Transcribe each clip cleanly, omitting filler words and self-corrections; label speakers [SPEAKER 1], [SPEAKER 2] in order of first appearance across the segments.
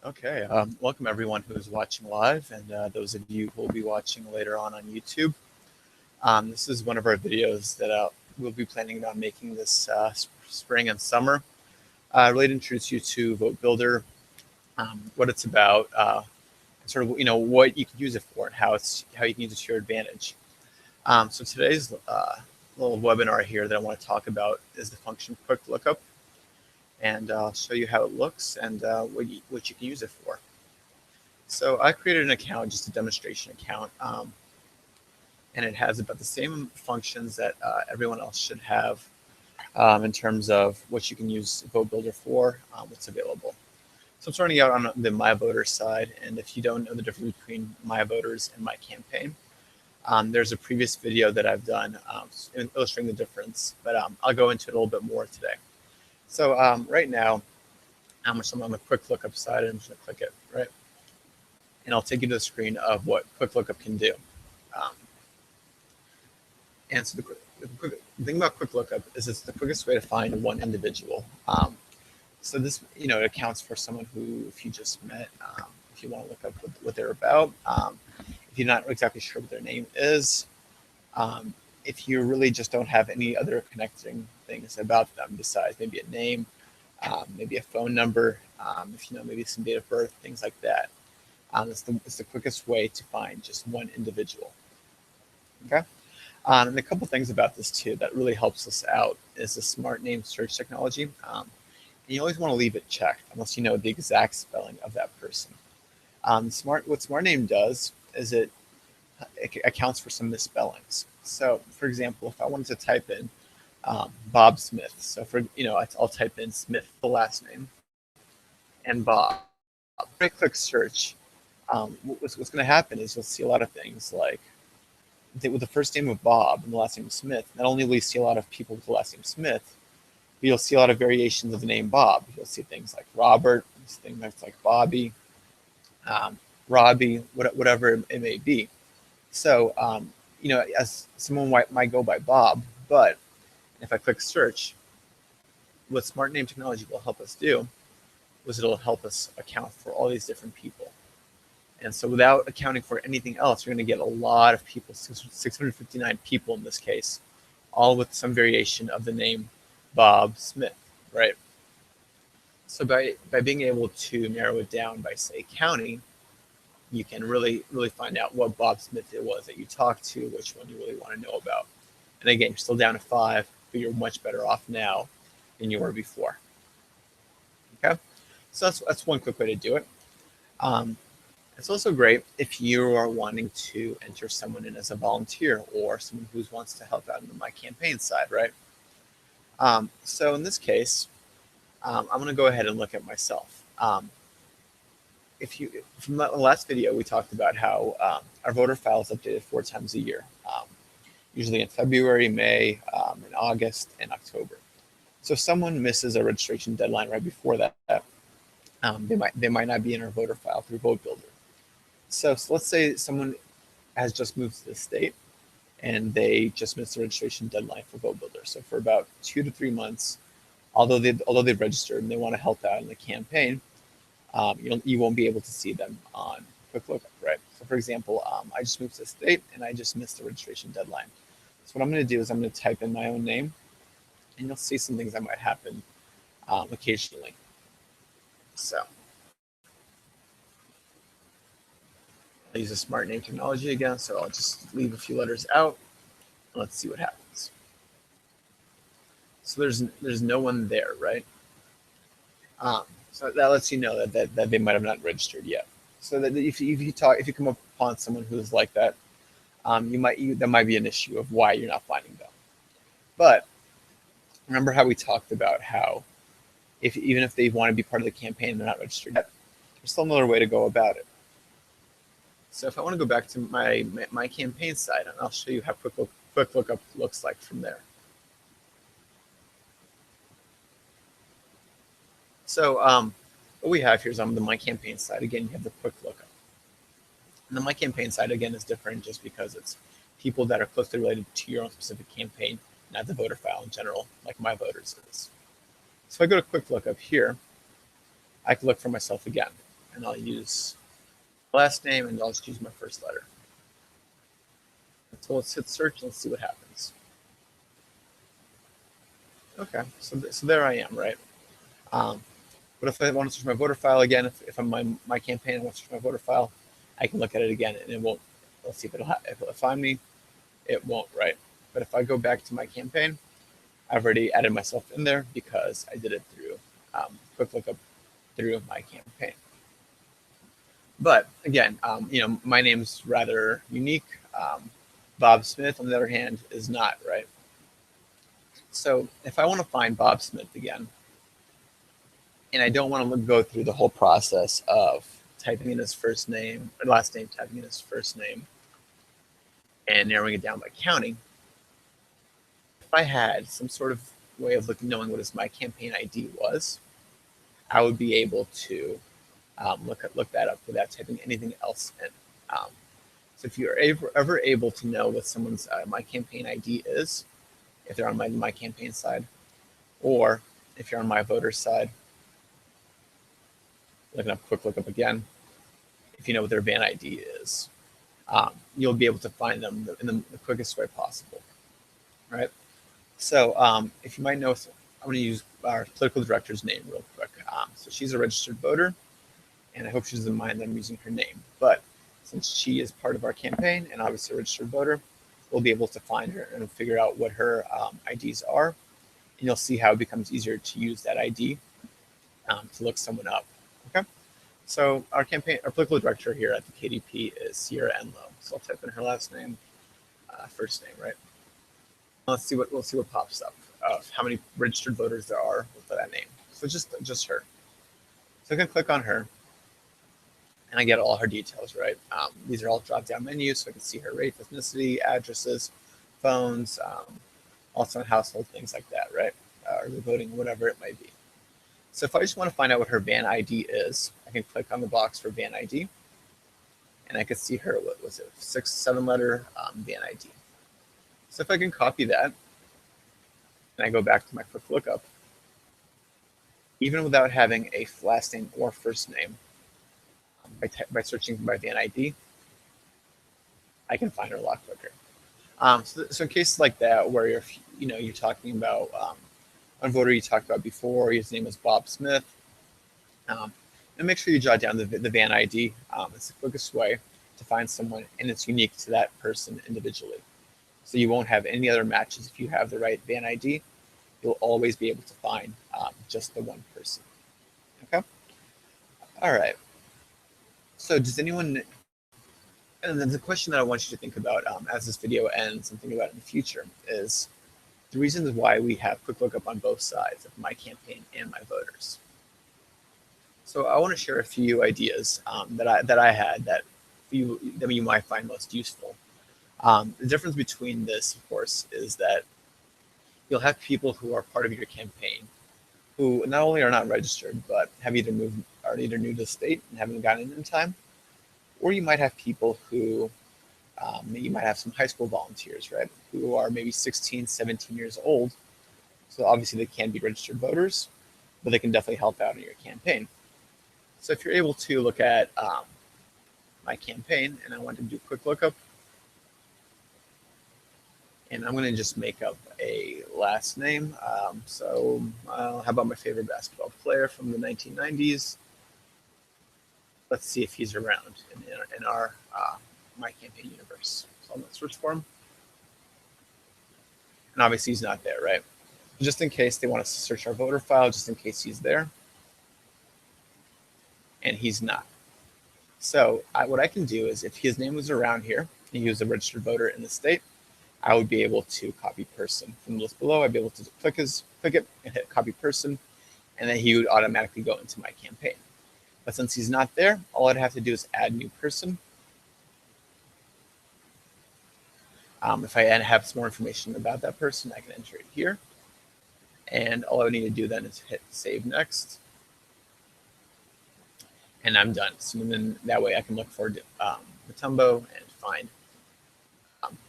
[SPEAKER 1] Okay, welcome everyone who is watching live and those of you who will be watching later on YouTube. This is one of our videos that we'll be planning on making this spring and summer. Really to introduce you to Vote Builder, what it's about, sort of what you can use it for, and how you can use it to your advantage. So today's little webinar here that I want to talk about is the function Quick Lookup. And I'll show you how it looks and what you can use it for. So I created an account, just a demonstration account, and it has about the same functions that everyone else should have in terms of what you can use Vote Builder for, what's available. So I'm starting out on the My Voters side, and if you don't know the difference between My Voters and My Campaign, there's a previous video that I've done illustrating the difference, but I'll go into it a little bit more today. So right now, I'm on the Quick Lookup side, and I'm just going to click it, right? And I'll take you to the screen of what Quick Lookup can do. And so the thing about Quick Lookup is it's the quickest way to find one individual. So this, it accounts for someone who, if you just met, if you want to look up what they're about, if you're not exactly sure what their name is, if you really just don't have any other connecting things about them besides maybe a name, maybe a phone number, if you know maybe some date of birth, things like that. It's the quickest way to find just one individual. Okay, and a couple things about this too that really helps us out is the smart name search technology. And you always want to leave it checked unless you know the exact spelling of that person. What smart name does is it accounts for some misspellings. So, for example, if I wanted to type in Bob Smith, so I'll type in Smith, the last name, and Bob. When I click search, what's going to happen is you'll see a lot of things like with the first name of Bob and the last name of Smith. Not only will you see a lot of people with the last name Smith, but you'll see a lot of variations of the name Bob. You'll see things like Robert, things like Bobby, Robbie, whatever it may be. So, as someone might go by Bob, but if I click search, what smart name technology will help us do is it'll help us account for all these different people. And so without accounting for anything else, you're going to get a lot of people, 659 people in this case, all with some variation of the name Bob Smith, right? So by being able to narrow it down by, say, county, you can really find out what Bob Smith it was that you talked to, which one you really want to know about. And again, you're still down to 5, but you're much better off now than you were before. Okay, so that's one quick way to do it. It's also great if you are wanting to enter someone in as a volunteer or someone who wants to help out on the My Campaign side, right? So in this case, I'm going to go ahead and look at myself. From the last video, we talked about how our voter file is updated 4 times a year, usually in February, May, in August, and October. So if someone misses a registration deadline right before that, they might not be in our voter file through Vote Builder. So let's say someone has just moved to the state and they just missed the registration deadline for Vote Builder. So for about 2 to 3 months, although they've registered and they want to help out in the campaign, you won't be able to see them on Quick Lookup, right? So for example, I just moved to the state and I just missed the registration deadline. So what I'm going to do is I'm going to type in my own name, and you'll see some things that might happen occasionally. So I'll use a smart name technology again, so I'll just leave a few letters out, and let's see what happens. So there's no one there, right? So that lets you know that they might have not registered yet. So that if you come upon someone who's like that, that might be an issue of why you're not finding them. But remember how we talked about how even if they want to be part of the campaign and they're not registered yet, there's still another way to go about it. So if I want to go back to my campaign side, and I'll show you how Quick Lookup looks like from there. So what we have here is on the My Campaign side. Again, you have the Quick Lookup. And the My Campaign side, again, is different just because it's people that are closely related to your own specific campaign, not the voter file in general, like My Voters is. So if I go to Quick Lookup here, I can look for myself again. and I'll use last name, and I'll just use my first letter. So let's hit search and let's see what happens. Okay, so there I am, right? But if I want to search my voter file again, if I'm my campaign, I want to search my voter file, I can look at it again and it won't. Let's see if it'll find me. It won't, right? But if I go back to my campaign, I've already added myself in there because I did it through quick lookup through my campaign. But again, my name's rather unique. Bob Smith, on the other hand, is not, right? So if I want to find Bob Smith again, and I don't want to go through the whole process of typing in his first name or last name, typing in his first name, and narrowing it down by counting, if I had some sort of way of knowing what my campaign ID was, I would be able to look that up without typing anything else in. So if you're ever able to know what someone's my campaign ID is, if they're on my campaign side, or if you're on my voter side, looking up quick lookup again, if you know what their van ID is, you'll be able to find them in the quickest way possible, right? So if you might know, I'm going to use our political director's name real quick. So she's a registered voter, and I hope she doesn't mind that I'm using her name. But since she is part of our campaign and obviously a registered voter, we'll be able to find her and figure out what her IDs are. And you'll see how it becomes easier to use that ID to look someone up. Okay. So our political director here at the KDP is Sierra Enlow. So I'll type in her last name, first name, right? We'll see what pops up of how many registered voters there are with that name. So just her. So I can click on her, and I get all her details, right? These are all drop-down menus, so I can see her race, ethnicity, addresses, phones, also household things like that, right? Early voting, whatever it might be. So if I just want to find out what her van ID is, I can click on the box for van ID, and I can see her, what was it, 6-7 letter van ID. So if I can copy that, and I go back to my quick lookup, even without having a last name or first name, by searching by van ID, I can find her a lot quicker. So in cases like that, where you're talking about one voter you talked about before, his name was Bob Smith, and make sure you jot down the van ID. It's the quickest way to find someone, and it's unique to that person individually. So you won't have any other matches if you have the right van ID. You'll always be able to find just the one person. Okay. All right. So does anyone? And then the question that I want you to think about as this video ends and think about in the future is the reasons why we have quick lookup on both sides of my campaign and my voters. So I want to share a few ideas that I had that you might find most useful. The difference between this, of course, is that you'll have people who are part of your campaign who not only are not registered, but are either new to the state and haven't gotten in time, or you might have people who, you might have some high school volunteers, right, who are maybe 16, 17 years old. So obviously they can be registered voters, but they can definitely help out in your campaign. So if you're able to look at my campaign, and I want to do quick lookup, and I'm going to just make up a last name. How about my favorite basketball player from the 1990s? Let's see if he's around in our my campaign universe. So I'm going to search for him. And obviously he's not there, right? Just in case they want us to search our voter file, just in case he's there. And he's not. So what I can do is, if his name was around here, and he was a registered voter in the state, I would be able to copy person from the list below. I'd be able to click it and hit copy person, and then he would automatically go into my campaign. But since he's not there, all I'd have to do is add new person. If I have some more information about that person, I can enter it here. And all I would need to do then is hit save next. And I'm done. So then that way I can look for Matumbo and find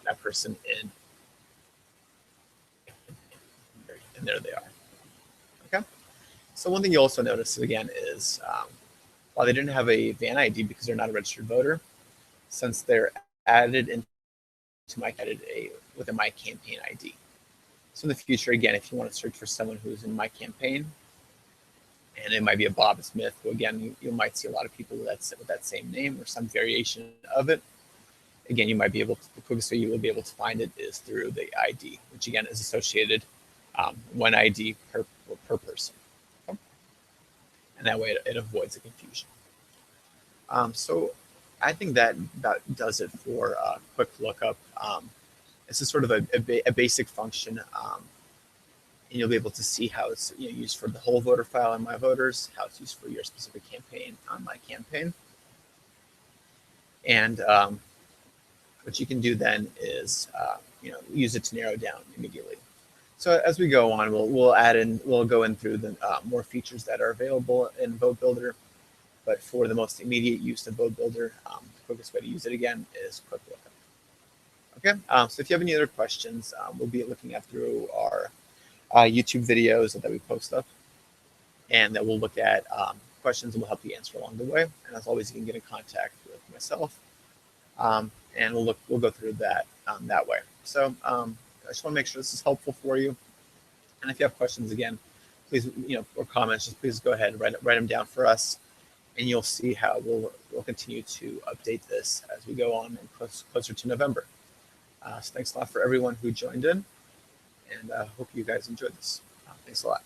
[SPEAKER 1] that person in, and there they are. Okay. So one thing you also notice again is while they didn't have a van ID because they're not a registered voter, since they're added into with a My Campaign ID. So in the future, again, if you want to search for someone who's in My Campaign, and it might be a Bob Smith, who again, you might see a lot of people with that same name or some variation of it. Again, you might be able to, the quickest way you will be able to find it is through the ID, which again is associated one ID per person. Okay? And that way it avoids the confusion. So I think that does it for quick lookup. This is sort of a basic function, and you'll be able to see how it's used for the whole voter file on My Voters, how it's used for your specific campaign on My Campaign. And what you can do then is use it to narrow down immediately. So as we go on, we'll go in through the more features that are available in Vote Builder. But for the most immediate use of Vote Builder, the quickest way to use it again is quick lookup. Okay, so if you have any other questions, we'll be looking at through our YouTube videos that we post up, and that we'll look at questions and we'll help you answer along the way. And as always, you can get in contact with myself, and we'll go through that that way. So I just want to make sure this is helpful for you. And if you have questions, again, please or comments, just please go ahead and write them down for us, and you'll see how we'll continue to update this as we go on and closer to November. So thanks a lot for everyone who joined in, and I hope you guys enjoyed this. Thanks a lot.